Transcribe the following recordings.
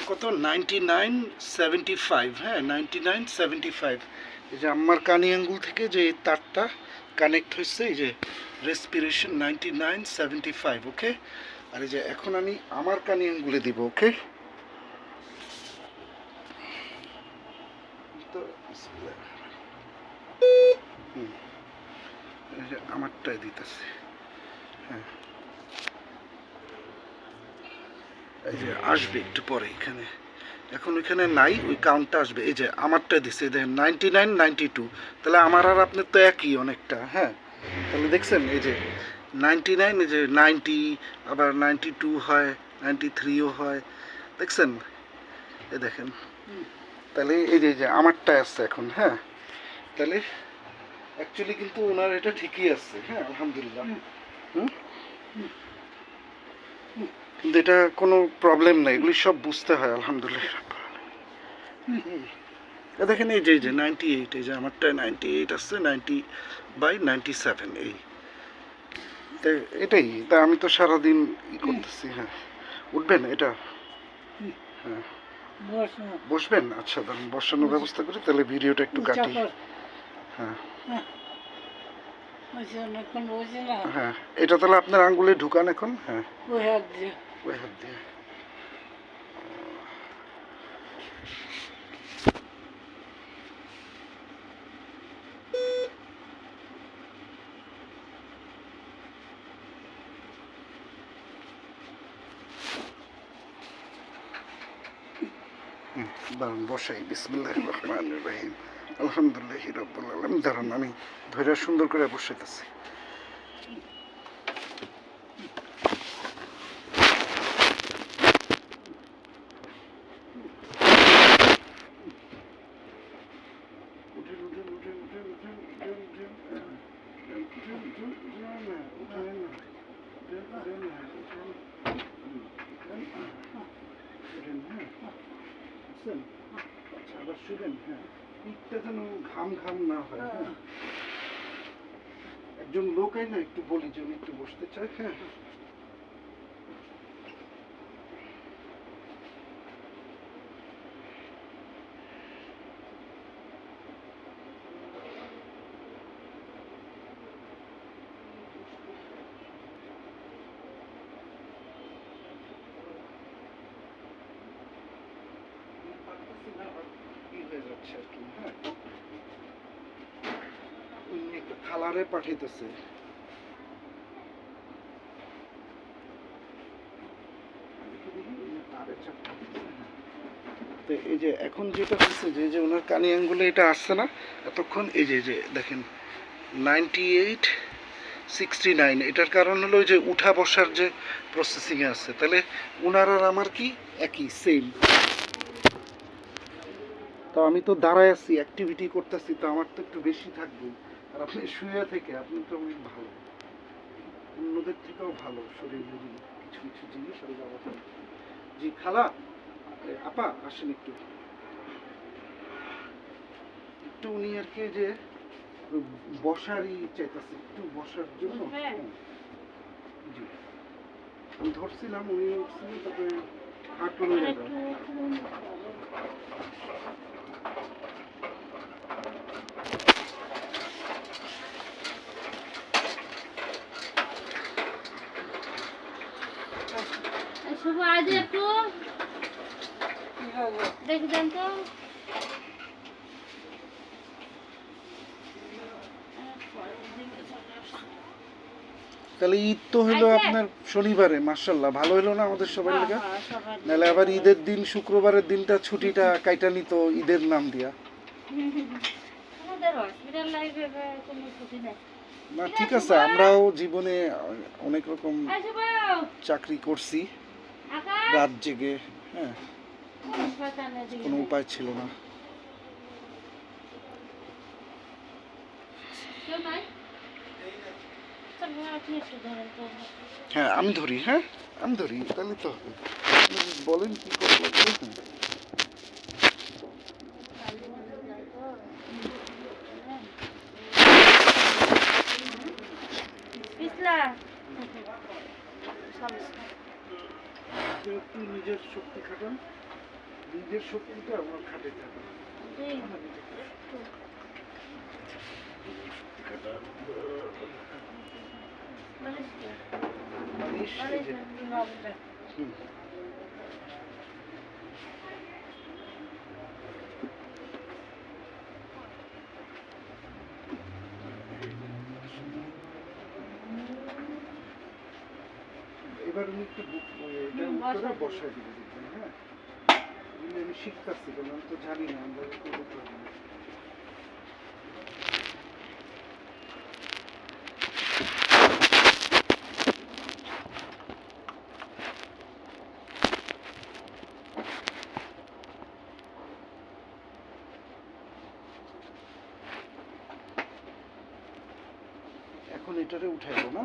কত 99.75, হ্যাঁ 99.75। এই যে আমার কানি আঙ্গুল থেকে যে তারটা কানেক্ট হয়েছে, এই যে রেসপিরেশন 99.75, ওকে। আর এই যে এখন আমি আমার কানি আঙ্গুলে দিব, ওকে। তো এই যে আমারটাই দিতেছে, হ্যাঁ এই যে আসবে একটু পরে এখানে, এখন ওইখানে নাই, ওই কাউন্টটা আসবে। এই যে আমারটা দিছে দেখেন 99.92, তাহলে আমার আর আপনার তো একই অনেকটা, হ্যাঁ। তাহলে দেখছেন এই যে 99, এই যে 90, আবার 92 হয়, 93ও হয়, দেখছেন এ দেখেন। তাহলে এই যে আমারটা আসছে এখন, হ্যাঁ। তাহলে অ্যাকচুয়ালি কিন্তু ওনার এটা ঠিকই আছে, হ্যাঁ আলহামদুলিল্লাহ। কিন্তু এটা কোনো প্রবলেম নাই, এগুলি সব বুঝতে হয় আলহামদুলিল্লাহ। দেখেন এই যে 98, এই যে আমারটায় 98 আসছে, 90/97, এই এটাই। তা আমি তো সারাদিন ই করতেছি, হ্যাঁ। উঠবেন এটা, হ্যাঁ বসবেন, আচ্ছা দাঁড়ান বসানোর ব্যবস্থা করি, তাহলে ভিডিওটা একটু কাটি, হ্যাঁ হ্যাঁ। এটা তাহলে আপনার আঙ্গুলে ঢুকান এখন, হ্যাঁ ওই হাত দিয়ে। দাঁড়ান বসাই, বিসমিল্লাহির রহমানির রহিম, আলহামদুলিল্লাহি রাব্বিল আলামিন। দাঁড়ান আমি ধৈর্য সুন্দর করে বসাইতেছি। আবার শুনেন, হ্যাঁ পিঠটা যেন ঘাম ঘাম না হয়, হ্যাঁ। একজন লোক না একটু বলি যে উনি একটু বসতে চায়, হ্যাঁ। একটা খালারে পাঠাইতেছে, তো এই যে এখন যেটা হচ্ছে যে ওনার কানি আঙ্গুলে এটা আসছে না এতক্ষণ, এই যে দেখেন 98.69, এটার কারণ হলো যে উঠা বসার যে প্রসেসিংয়ে আছে। তাহলে ওনার আর আমার কি একই, সেম। তো আমি তো দাঁড়ায় আছি, অ্যাক্টিভিটি করতেছি, তো আমার তো একটু বেশি থাকবে। আর আপনি শুয়ে থেকে আপনি তো অনেক ভালো, অন্যদের থেকেও ভালো শরীরে কিছু কিছু জিনিস আমি ব্যবহার। জি খালা, আপা আসেন একটু, একটু উনি আর কি যে বসারই চাইতেছে, একটু বসার জন্য, জি আমি ধরছিলাম, উনি উঠছিলেন, তারপরে হাঁটুন হয়ে গেল। শুভ আজ একটু দেখবেন তো, তাহলে ঈদ তো হলো আপনার শনিবারে, মাশাআল্লাহ ভালো হলো না আমাদের সবার লেগে। নাহলে আবার ঈদের দিন শুক্রবারের দিনটা ছুটিটা কাইটা নিত ঈদের নাম দিয়া। না ঠিক আছে, আমরাও জীবনে অনেক রকম চাকরি করছি রাত জেগে, হ্যাঁ কোনো উপায় ছিল না। হ্যাঁ আমি ধরি, হ্যাঁ আমি ধরি, তাহলে তো হবে। বলেন কি করে লাগবে, একটু নিজের শক্তি খাটান। নিজের শক্তিটা আমার খাটে থাকে না। জি আমার নিজের একটু বালিশ কে? বালিশ, এই বালিশ যে, নবটা হুম। এবার উনি একটু এটা উত্তরে বসায় দিবে দেখবেন, হ্যাঁ। এগুলো আমি শিখতেছি, কারণ আমি তো জানি না, আমরা করতে পারবো না। এখন এটারে উঠাইবো না।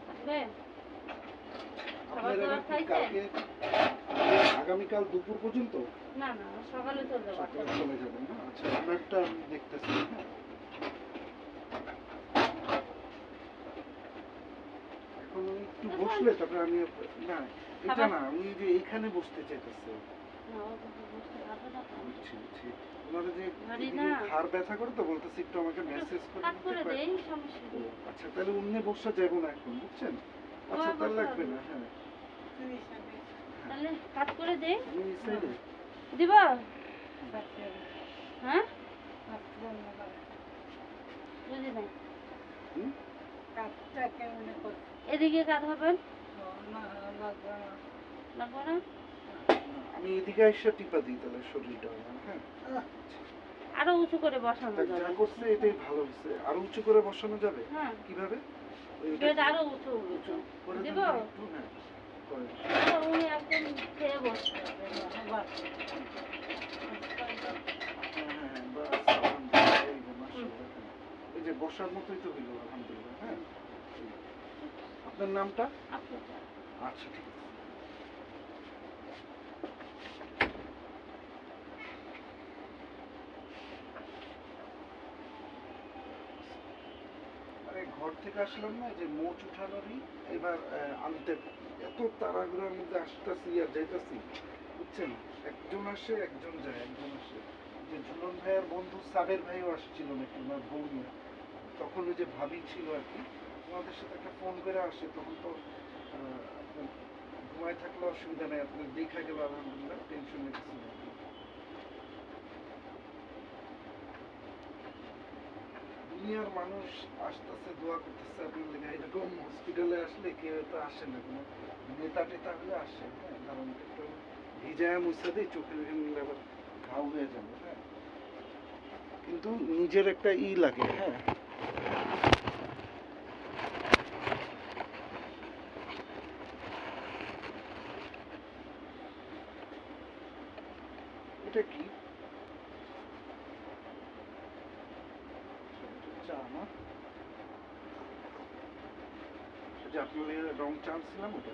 থাকবে? আপনার খাবার এবার দাবার কি খাইছেন? কালকে আগামীকাল দুপুর পর্যন্ত না না সকালে চলে যাবো সকালে চলে যাবেন না? আচ্ছা, আপনারটা আমি দেখতেছি, হ্যাঁ। এখন উনি একটু বসলে তারপরে আমি না, এটা খাবার- না, উনি যে এইখানে বসতে চাইতেছে। না, ও বুঝতে পারবে না তো। বুঝছি, বুঝছি। ওনারা যে ভারী এদিকে না। ঘাড় ব্যথা করে তো বলতেছি একটু আমাকে মেসেজ করে কাট দিতে করে পারেন? দেই সমস্যা ও, নেই। আচ্ছা, তাহলে অন্য বসা যাবো না এখন, বুঝছেন? আচ্ছা, ওই তাহলে বসা লাগবে যাবে। না, হ্যাঁ। তাহলে কাট করে দেই। আমি এই সাইডে। দিব? হ্যাঁ বুঝি নাই। হুম? এদিকে কাট হবেন লাগবে না? আমি এদিকে এসে টিপা দিই তাহলে শরীরটা আমার, হ্যাঁ। আরো উঁচু করে বসানো যাক, যা যাবে। করছে এটাই ভালো হয়েছে। আরো উঁচু করে বসানো যাবে? হ্যাঁ কিভাবে? ওইটা বেড আরো উঁচু উঁচু করে দিব? দেন একটু, হ্যাঁ। করেন। আরো উনি একদম খেয়ে বসতে হবে। হ্যাঁ, হ্যাঁ, বাস, আলহামদুলিল্লাহ, এই যে মাশাআল্লাহ, হ্যাঁ। এই যে বসার মতোই তো হইলো, আলহামদুলিল্লাহ, হ্যাঁ। আপনার নামটা? আপনার আচ্ছা, ঠিক আছে। আরে ঘর থেকে আসলাম না, এই যে মোচ উঠানোরই এবার আনতে এত তাড়াহুড়োর মধ্যে আসতেছি আর যাইতেছি, বুঝছেন? একজন আসে একজন যায়, একজন আসে। যে ঝুলন ভাইয়ের বন্ধু সাবের ভাইও আসছিল নাকি ওনার বউ নিয়ে, তখন ওই যে ভাবি ছিল আর কি, ওনাদের সাথে একটা ফোন করে আসে, তখন তো আপনার ঘুমায় থাকলে অসুবিধা নেই, আপনার দেখা গেল, আলহামদুলিল্লাহ, টেনশন নিতেছিল আর কি। দুনিয়ার মানুষ আসতেছে, দোয়া করতেছে আপনার লেগে। এরকম হসপিটালে আসলে কেউ তো আসে না, কোনো নেতা টেতা হলে আসে, হ্যাঁ। কারণ একটু ভিজায় মুছে দিই, চোখের এখানে আবার ঘাও হয়ে যাবে, হ্যাঁ। কিন্তু নিজের একটা লাগে, হ্যাঁ। এটা কি চা না? যে আপনার রং চা আনছিলাম ওটা,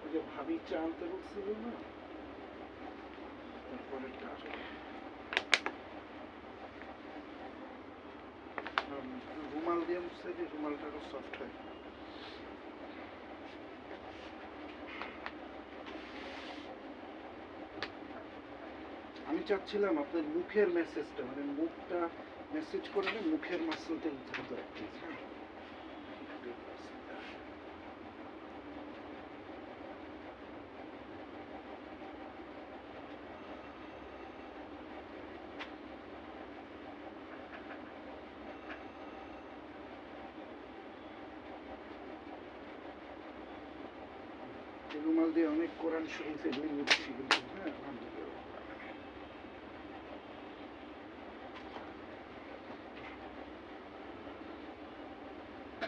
ওই যে ভাবি চা আনতে বলছিল না, তারপরে রুমাল দিয়ে মুছে দিই, রুমালটা আরো সফট হয়। আমি চাচ্ছিলাম আপনার মুখের মেসেজটা, মানে মুখটা মেসেজ করলে মুখের মাসলটা উঠাতে রাখতে, হ্যাঁ। এই রুমাল দিয়ে অনেক কোরআন শরীফ এগুলি মুছছি কিন্তু, হ্যাঁ, আলহামদুলিল্লাহ।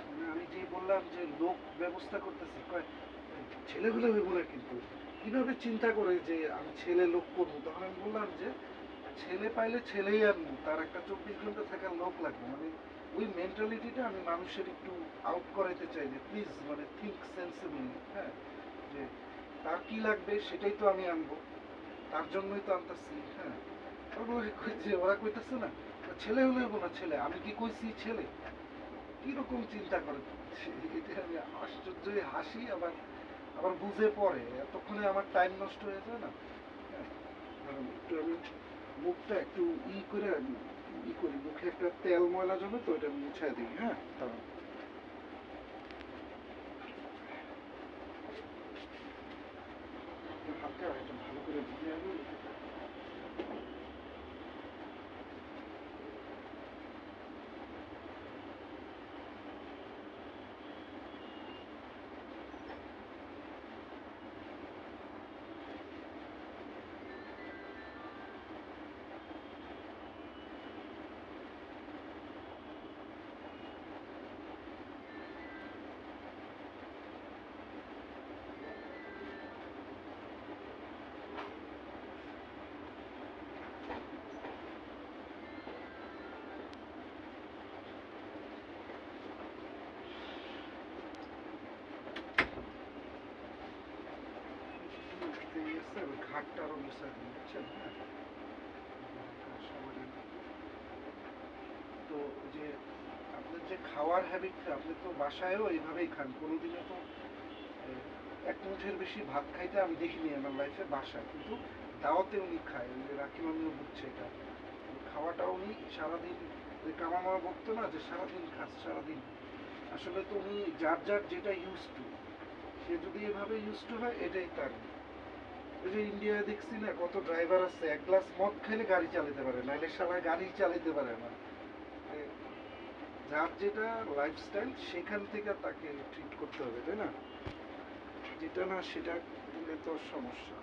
মানে আমি যে বললাম যে লোক ব্যবস্থা করতেছি, কয় ছেলেগুলো হইব না, কিন্তু কিভাবে চিন্তা করে যে আমি ছেলে লোক করবো, তখন আমি বললাম যে ছেলে পাইলে ছেলেই আনবো, তার একটা 24 ঘন্টা থাকার লোক লাগবে, মানে ওই মেন্টালিটিটা আমি মানুষের একটু আউট করাইতে চাই, যে প্লিজ, মানে থিঙ্ক সেন্সিবলি, হ্যাঁ। যে তার কি লাগবে সেটাই তো আমি আনবো, তার জন্যই তো আনতেছি, হ্যাঁ। ওরা কইতেছে না, ছেলে হলে কোনো ছেলে, আমি কি কইছি ছেলে? কিরকম চিন্তা করে, এটা আমি আশ্চর্যই হাসি, আবার আবার বুঝে পড়ে, এতক্ষণে আমার টাইম নষ্ট হয়ে যায় না। হ্যাঁ, একটু আমি মুখটা একটু করে করি, মুখে একটা তেল ময়লা জমে তো এটা মুছাই দিই। হ্যাঁ, দাঁড়ান। হালকা এটা ভালো করে ধুয়ে আনি। ঘাটটা আরো মিশা দিই, বুঝছেন? হ্যাঁ, তো ওই যে আপনার যে খাওয়ার হ্যাবিটটা, আপনি তো বাসায়ও এইভাবেই খান, কোনোদিনও তো এক মুঠের বেশি ভাত খাইতে আমি দেখিনি আমার লাইফে বাসায়, কিন্তু দাওয়াতে উনি খায়, ওই যে রাকিব আমিও বুঝছে এটা। খাওয়াটা উনি সারাদিন, ওই কামামা বলতো না যে সারাদিন খাস সারাদিন, আসলে তো উনি যার যার যেটা ইউজ টু, সে যদি এভাবে ইউজ টু হয় এটাই তার। ওই যে ইন্ডিয়ায় দেখছি না কত ড্রাইভার আছে এক গ্লাস মদ খেলে গাড়ি চালাতে পারে, নাইলে সবাই গাড়ি চালাতে পারে না। যার যেটা লাইফস্টাইল সেখান থেকে তাকে ট্রিট করতে হবে, তাই না? যেটা না সেটা দিলে তো সমস্যা।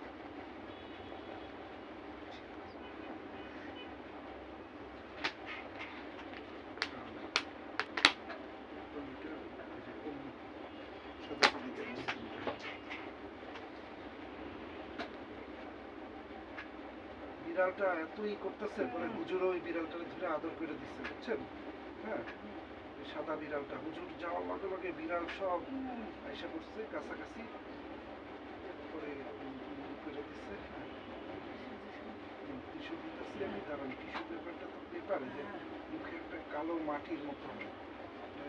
বিড়ালটা এতই করতেছে, পরে হুজুর ওই বিড়ালটা ধরে আদর করে দিচ্ছে, বুঝছেন? হ্যাঁ, ওই সাদা বিড়ালটা হুজুর যাওয়ার লগে লগে বিড়াল সব আইসা করছে কাছাকাছি, করে করে দিচ্ছে। হ্যাঁ, টিস্যু দিতেছি আমি, কারণ টিস্যু পেপারটা তো পেপারে যে মুখে একটা কালো মাটির মতো হয়,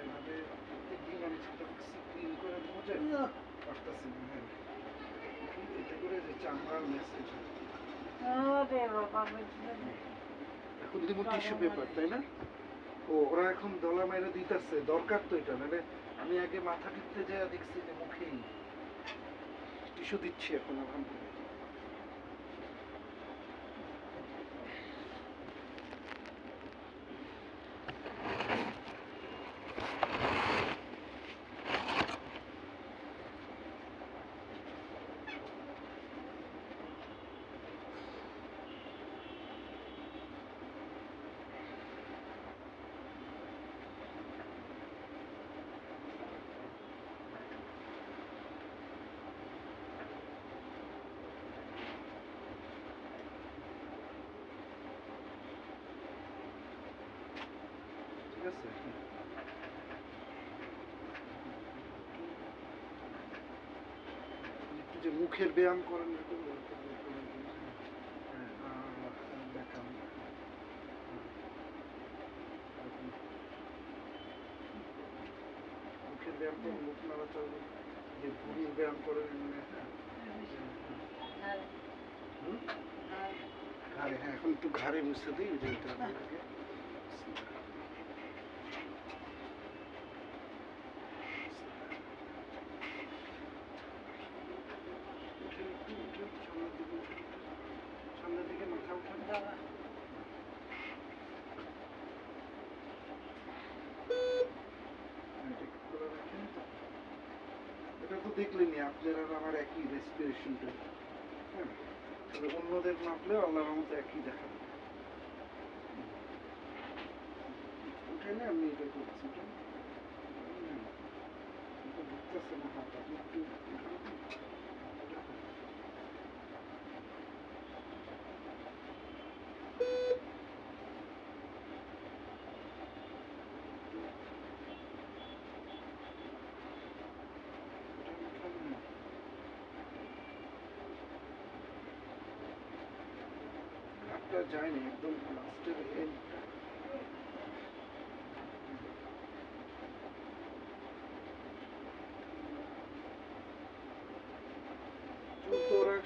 এভাবে প্রত্যেকদিন আমি সেটা ক্লিন করে দেবো যে পারতেছি না। হ্যাঁ, এতে করে যে চামড়ার মেসেজ এখন দিব টিস্যু পেপার, তাই না? ও ওরা এখন দলা মাইরে দিতেছে, দরকার তো এটা, নাহলে আমি আগে মাথা টিপতে যাই দেখছি যে মুখেই টিস্যু দিচ্ছি এখন আলহামদুলিল্লাহ। ঠিক আছে, একটু যে মুখের ব্যায়াম করেন এরকম হ্যাঁ, দেখান। মুখের ব্যায়াম করেন, মুখ নাড়াচাড়া, যে ভুঁড়ির ব্যায়াম করেন, মানে হ্যাঁ হুম? ঘাড়ে, হ্যাঁ এখন একটু ঘাড়ে মুছে দিই, ওই যে এটা আপনাকে উঠে একটু উঠে সামনের দিকে উঠে, সামনের দিকে মাথা উঠান। এটা একটু করে রাখেন। এটা তো দেখলেনি আপনার আর আমার একই রেসপিরেশনটা। হ্যাঁ, তবে অন্যদের মাপলেও আল্লাহর রহমতে একই দেখাবে। উঠে না, আমি এটা করছি, এটা ঢুকতেছে না হাত, আপনি একটু উঠান। হাতটা যায়নি একদম লাস্টের এন্ডটা।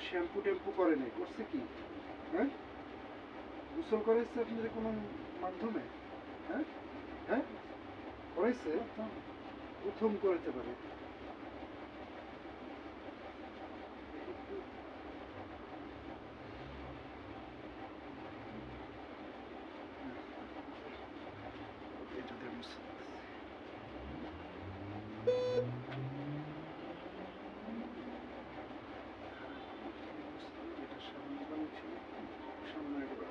শ্যাম্পু ট্যাম্পু করে নাই, করছে কি? হ্যাঁ, গোসল করেছে আপনাদের কোনো মাধ্যমে? হ্যাঁ হ্যাঁ, করেছে? প্রথম করাতে পারে। এটা দিয়ে মুছে দিতেছি। এটা সামনে পানি ছিল, সামনে একবার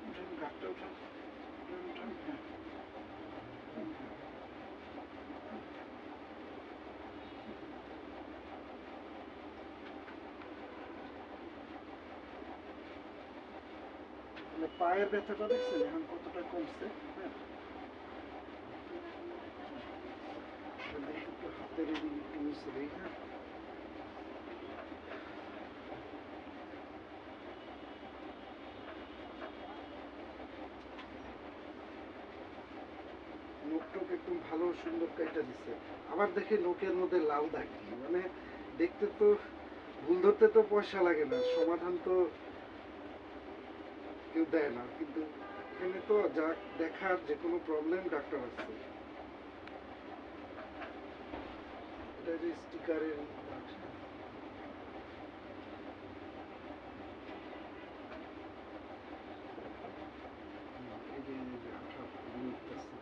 উঠান, ঘাটটা উঠান, উঠান উঠান, হ্যাঁ। মানে পায়ের ব্যথাটা দেখছেন এখন কতটা কমছে? হ্যাঁ, তাহলে একটু হাতের এদিকে একটু মুছে দিই। হ্যাঁ, নোক টোক একদম ভালো সুন্দর কাইটা দিছে। আবার দেখে নোকের মধ্যে লাল দাগ কি, মানে দেখতে তো ভুল ধরতে তো পয়সা লাগে না, সমাধান তো কেউ দেয় না, কিন্তু এখানে তো যা দেখার যে কোনো প্রবলেম ডাক্তার আছে। এটা যে স্টিকারের এই যে আঠা উঠতেছে।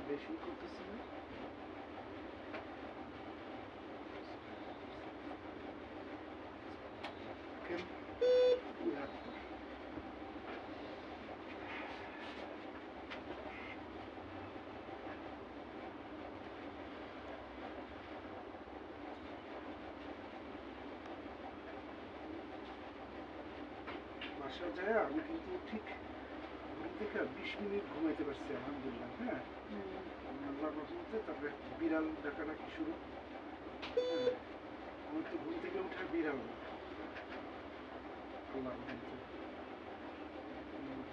বেশি করতেছি না। কেন? দুই হাতটা। বাসায় যায় আমি কিন্তু ঠিক ঘুম থেকে 20 মিনিট ঘুমাইতে পারছি আলহামদুলিল্লাহ। হ্যাঁ, আল্লাহর রহমতে। তারপরে বিড়াল ডাকাডাকি শুরু। হ্যাঁ, আমার তো ঘুম থেকে উঠে বিড়াল, আল্লাহর রহমতে।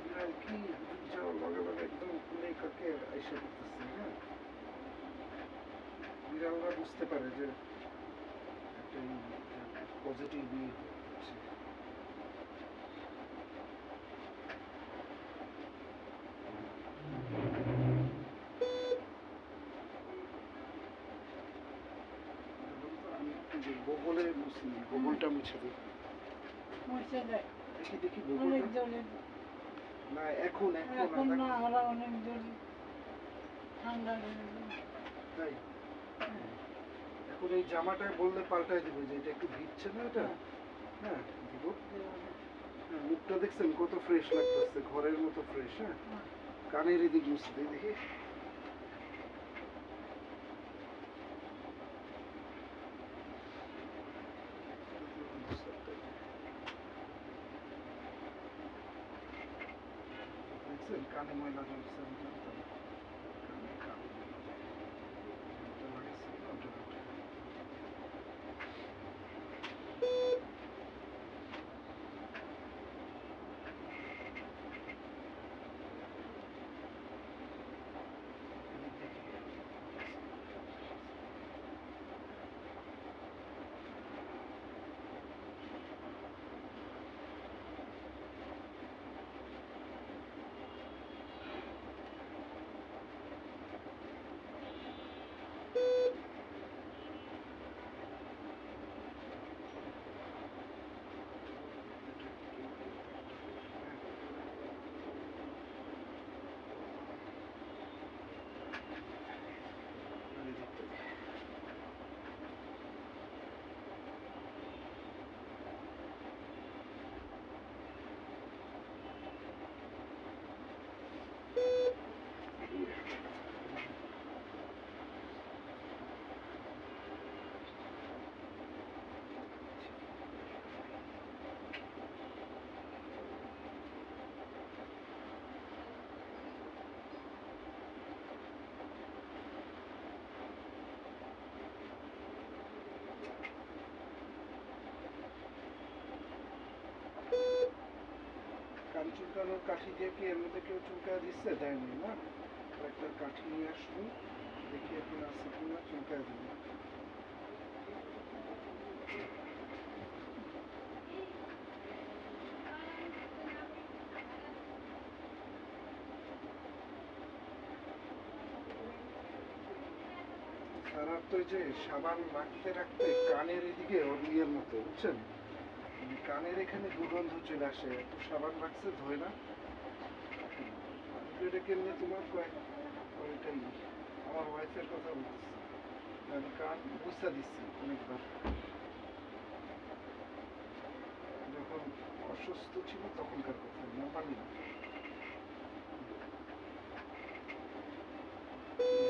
বিড়াল কি হুজুর যাওয়ার লগে লগে একদম কুলে কাকে আইসা করতেছে। হ্যাঁ, বিড়ালরা বুঝতে পারে যে একটা পজিটিভ ইয়ে হচ্ছে। আমি যে বগলে মুছি, বগলটা মুছে দিই। মুছে দেয় দেখি দেখি অনেক বগলটা। জলে। না এখন এখন এখন না, না, ওরা অনেক জলে ঠান্ডা লেগে যায়। তাই হ্যাঁ, এখন এই জামাটা বললে পাল্টাই দিব, যে এটা একটু ভিজছে না এটা। হ্যাঁ দিব। দেওয়ালে। হ্যাঁ, মুখটা দেখছেন কত ফ্রেশ লাগতেছে, ঘরের মতো ফ্রেশ। হ্যাঁ, হ্যাঁ, কানের এদিক মুছে দিই দেখি। দেখছেন কানে ময়লা জমছে, আমি জানতাম না। কানে কালো ময়লা। ওটা লাগাইছি না, ওটা ওটা। এদিক দেখি। চুলকানোর কাঠি দিয়ে কি এর মধ্যে কেউ চুলকা দিচ্ছে? দেয়নি না? একটা কাঠি নিয়ে আসবো, দেখি এখন আছে কিনা, চুলকা দেবো। সারার তো ওই যে সাবান রাখতে রাখতে কানের এদিকে ওর ইয়ের মতো, বুঝছেন? কানের এখানে দুর্গন্ধ চলে আসে, এত সাবান রাখছে ধোয় না। এটা কেমনে তোমার কয়? ওইটাই আমার ওয়াইফের কথা বলতেছি, আমি কান বুঝতে দিচ্ছি অনেকবার, যখন অসুস্থ ছিল তখনকার কথা, না পারি না।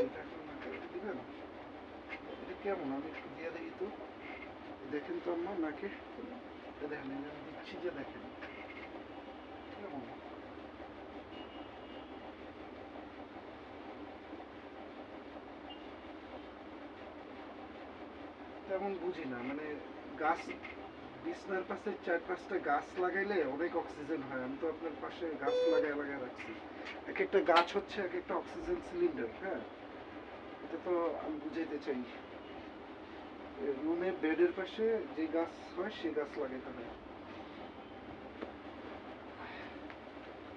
এটা এখন নাকে দিবেন? এটা কেমন? আমি একটু দিয়ে দেখি তো, দেখেন তো আম্মা নাকে, দেখেন আমি দিচ্ছি যে, দেখেন কেমন। তেমন বুঝি না, মানে গাছ বিছনার পাশে 4-5টা গাছ লাগাইলে অনেক অক্সিজেন হয়। আমি তো আপনার পাশে গাছ লাগাই লাগাই রাখছি, এক একটা গাছ হচ্ছে এক একটা অক্সিজেন সিলিন্ডার। হ্যাঁ, এটা তো আমি বুঝাইতে চাই, রুমে বেডের পাশে যে গাছ হয় সেই গাছ লাগাইতে হয়।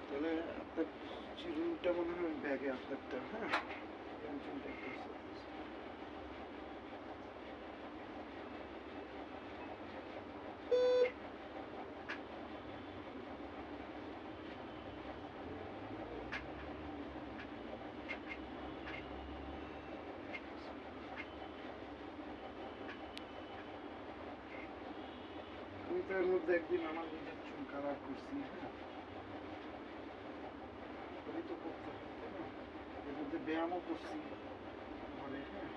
তাহলে আপনার চিরুনটা মনে হয় ব্যাগে আপনারটা। হ্যাঁ, চুলটা একটু আমি তো এর মধ্যে একদিন আমার নিজের চুল কালার করছি। হ্যাঁ, আমি তো করতে হবে, তাই না? এর মধ্যে ব্যায়ামও করছি ঘরে। হ্যাঁ,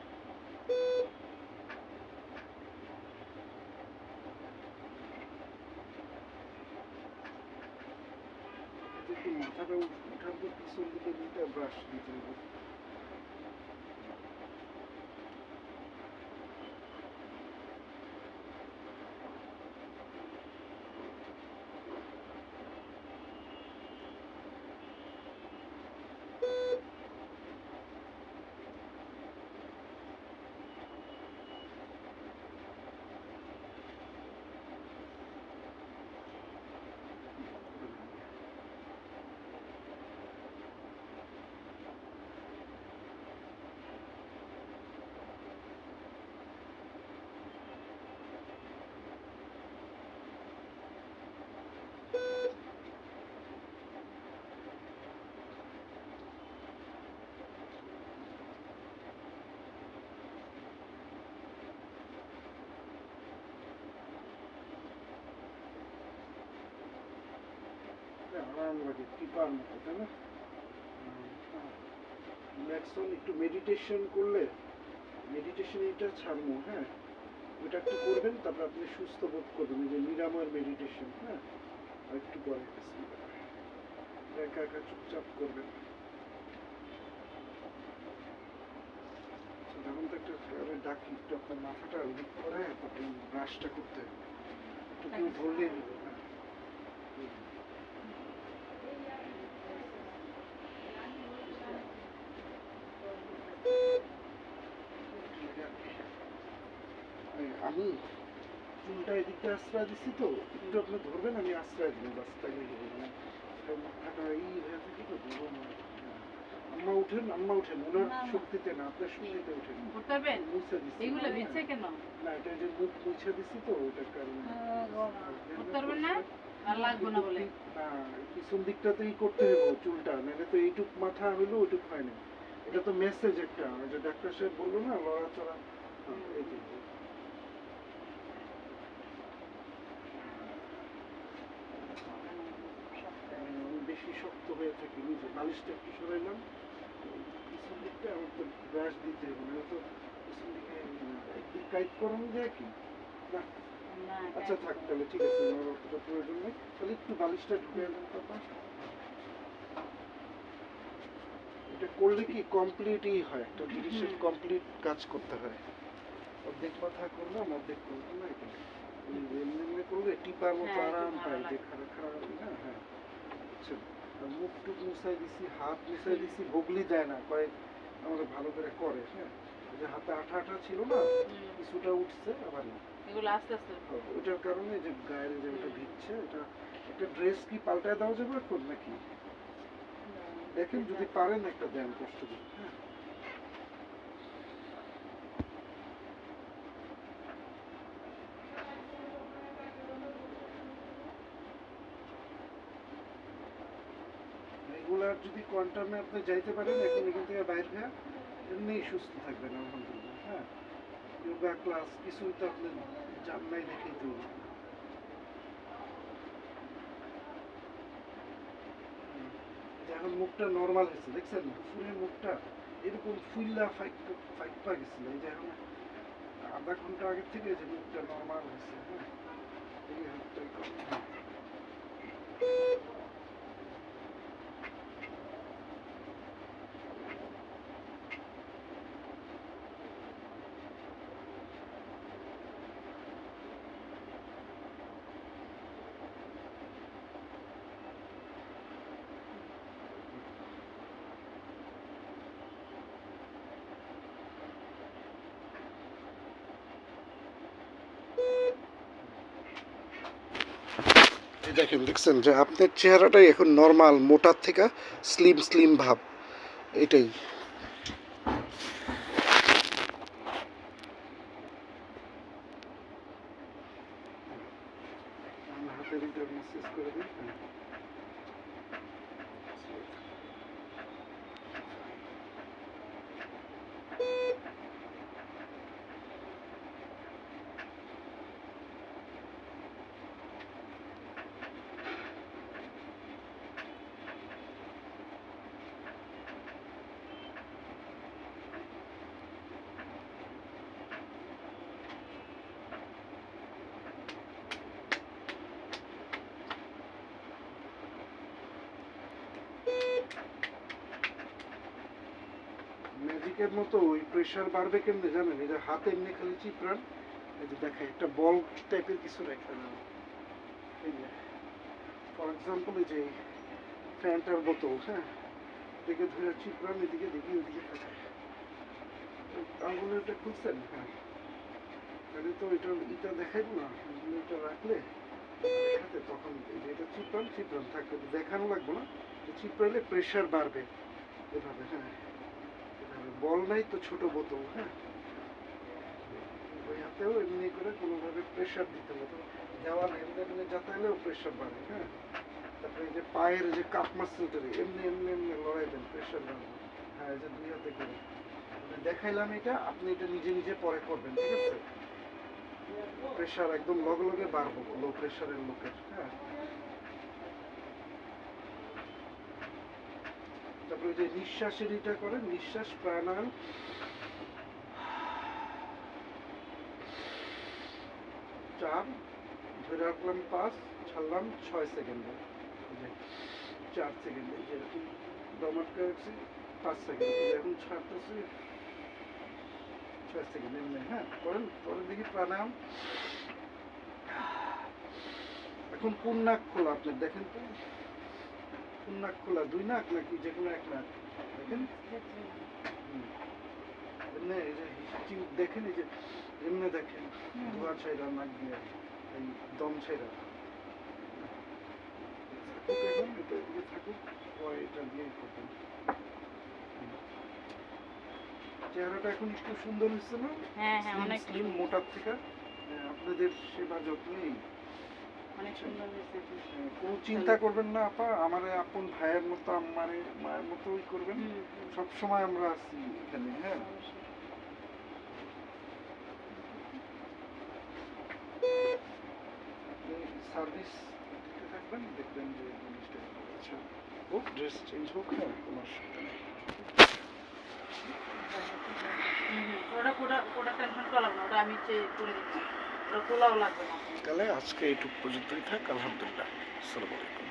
এতে একটু মাথাটা উঠার পর পিছন দিকে দুইটা ব্রাশ দিতে হবে। আরাম লাগে, টিপার মতো, তাই না? ম্যাক্সিমাম একটু মেডিটেশন করলে, মেডিটেশন এটা ছাড়বো। হ্যাঁ, ওটা একটু করবেন, তারপর আপনি সুস্থ বোধ করবেন, এই যে নিরাময়ের মেডিটেশন। হ্যাঁ, আর একটু পরে একা একা চুপচাপ করবেন। তখন তো একটা ডাকি, একটু আপনার মাথাটা ওদিক করে তারপর ব্রাশটা করতে একটু কেউ ধরলে। আমি চুলটা এদিকে আশ্রয় দিচ্ছি তো, একটু আপনি ধরবেন, আমি আশ্রয় দিব, রাস্তায় গিয়ে দেবো। মানে মাথাটা এই হয়ে থাকে তো, ধরবো না। আম্মা উঠেন, আম্মা উঠেন, ওনার শক্তিতে না, আপনার শক্তিতে উঠেন। মুছে দিচ্ছি এগুলো দিচ্ছে কেন? না, এটা যে মুখ মুছে দিচ্ছি তো ওইটার কারণে। করতে পারবেন না? আর লাগবে না বলে না, পিছন দিকটাতেই করতে হবে চুলটা, নাহলে তো এইটুক মাথা হইলো ওইটুক হয় না। এটা তো মেসেজ একটা, ওই যে ডাক্তার সাহেব বললো না লড়াচড়া, এই যে বেশি শক্ত হয়ে থাকে। নিজে বালিশটা একটু সরাইলাম, পিছন দিকটা আমার তো ব্রাশ দিতে হবে, না তো পিছন দিকে একদিক টাইট করানো যায় কি না। না, আচ্ছা থাক, তাহলে ঠিক আছে, আমার অতটা প্রয়োজন নেই। তাহলে একটু বালিশটা ঢুকে দেন পাপা। এটা করলে কি কমপ্লিটই হয়, একটা জিনিসের কমপ্লিট কাজ করতে হয়। অর্ধেক মাথা করলাম, অর্ধেক করলাম না, এটা এমনি এমনি করলে টিপার মতো হ্যাঁ, একটু আরাম ভালো পাই, যে লাগে। খারাপ খারাপ না। হ্যাঁ, বুঝছেন? মুখ টুক মুছাই দিছি, হাত মুছাই দিছি, বগলি দেয় না, কয়েক আমাদের ভালো করে করে, হ্যাঁ। ওই যে হাতে আঠা আঠা ছিল না, কিছুটা উঠছে আবার না। এগুলো আস্তে আস্তে ওইটার কারণে যে গায়ের যে ওটা ভিজছে, এটা একটা ড্রেস কি পাল্টায় দেওয়া যাবে এখন নাকি? দেখেন যদি পারেন একটা দেন কষ্ট করে, হ্যাঁ। রেগুলার যদি কোয়ান্টামে আপনি যাইতে পারেন এখন এখান থেকে বাইরে হয়ে এমনি সুস্থ থাকবেন আলহামদুলিল্লাহ, হ্যাঁ। যোগা ক্লাস কিছুই তো আপনি যান নাই দেখেই তো। এখন মুখটা নর্মাল হয়েছে, দেখছেন ফুলের মুখটা এরকম ফুল্লা ফাইপা গেছিল, এই যে এখন আধা ঘন্টা আগের থেকে যে মুখটা নর্মাল হয়েছে, হ্যাঁ। এই হাতটাই কম, হ্যাঁ। এই দেখেন, দেখছেন যে আপনার চেহারাটাই এখন নর্মাল, মোটার থেকে স্লিম স্লিম ভাব, এটাই। হাতের এটা মেসেজ করে দিন, হ্যাঁ। ম্যাজিকের মতো ওই প্রেসার বাড়বে কেমনে জানেন? এই যে হাতে এমনি খালি চিপড়ান, এই যে দেখেন একটা বল টাইপের কিছু রেখে দেন, এই যে ফর এক্সাম্পল এই যে ফ্যানটার বোতল, হ্যাঁ, এদিকে ধরে চিপড়ান, এদিকে দেখি ওইদিকে তাকায়, আঙুলেরটা খুলছেন, হ্যাঁ। তাহলে তো এটা দেখাইব না, এটা রাখলে দেখাতে তখন এই যে এটা চিপড়ান চিপড়ান থাকবে, দেখানো লাগবে না, চিপড়াইলে প্রেসার বাড়বে এভাবে, হ্যাঁ। বল নাই তো ছোট বোতল, হ্যাঁ। ওই হাতেও এমনি করে কোনোভাবে প্রেসার দিতে হবে, দেওয়ালে এমনি এমনি যাতাইলেও প্রেসার বাড়ে, হ্যাঁ। তারপরে এই যে পায়ের যে কাপ মাসেলটারে এমনি এমনি এমনি লড়াই দেন, প্রেসার বাড়বে, হ্যাঁ। এই যে দুই হাতে করে দেখাইলাম এটা, আপনি এটা নিজে নিজে পরে করবেন, ঠিক আছে? প্রেসার একদম লগে লগে বাড়বো লো প্রেসারের লোকের, হ্যাঁ। তারপরে যে নিঃশ্বাসের এটা করেন, নিঃশ্বাস প্রাণায়াম, চার ধরে রাখলাম, 5 ছাড়লাম 6 সেকেন্ডে, 4 সেকেন্ডে, যেরকম দম আটকে রাখছি 5 সেকেন্ড, এখন ছাড়তেছি 6 সেকেন্ড, এমনি, হ্যাঁ। করেন, পরের দিকে প্রাণায়াম। এখন কোন নাক খোলা আপনি দেখেন তো, কোন নাক খোলা, 2 নাক নাকি যে কোনো এক নাক দেখেন, এমনি এই যে দেখেন, এই যে এমনি দেখেন, ধোয়া ছাইরা নাক দিয়ে, এই দম ছাইরা থাকুক, এখন এটা এদিকে থাকুক, পরে এটা দিয়ে করবেন। চেহারাটা এখন একটু সুন্দর হচ্ছে না? হ্যাঁ হ্যাঁ, স্লিম অনেক স্লিম মোটার থেকে, আপনাদের সেবা যত্নেই অনেক সুন্দর হয়েছে। কোনো চিন্তা করবেন না আপা, আমারে আপন ভাইয়ের মতো, আমারে মায়ের মতোই করবেন, সব সময় আমরা আছি এখানে, হ্যাঁ। সার্ভিস দিতে থাকবেন, দেখবেন যে জিনিসটা আচ্ছা হোক, ড্রেস চেঞ্জ হোক, হ্যাঁ, কোনো অসুবিধা নেই। ওটা টেনশন করলাম না, ওটা আমি করে দিচ্ছি, ওটা তোলাও লাগবে না। তাহলে আজকে এইটুকু পর্যন্তই থাক, আলহামদুলিল্লাহ, আসসালামু আলাইকুম।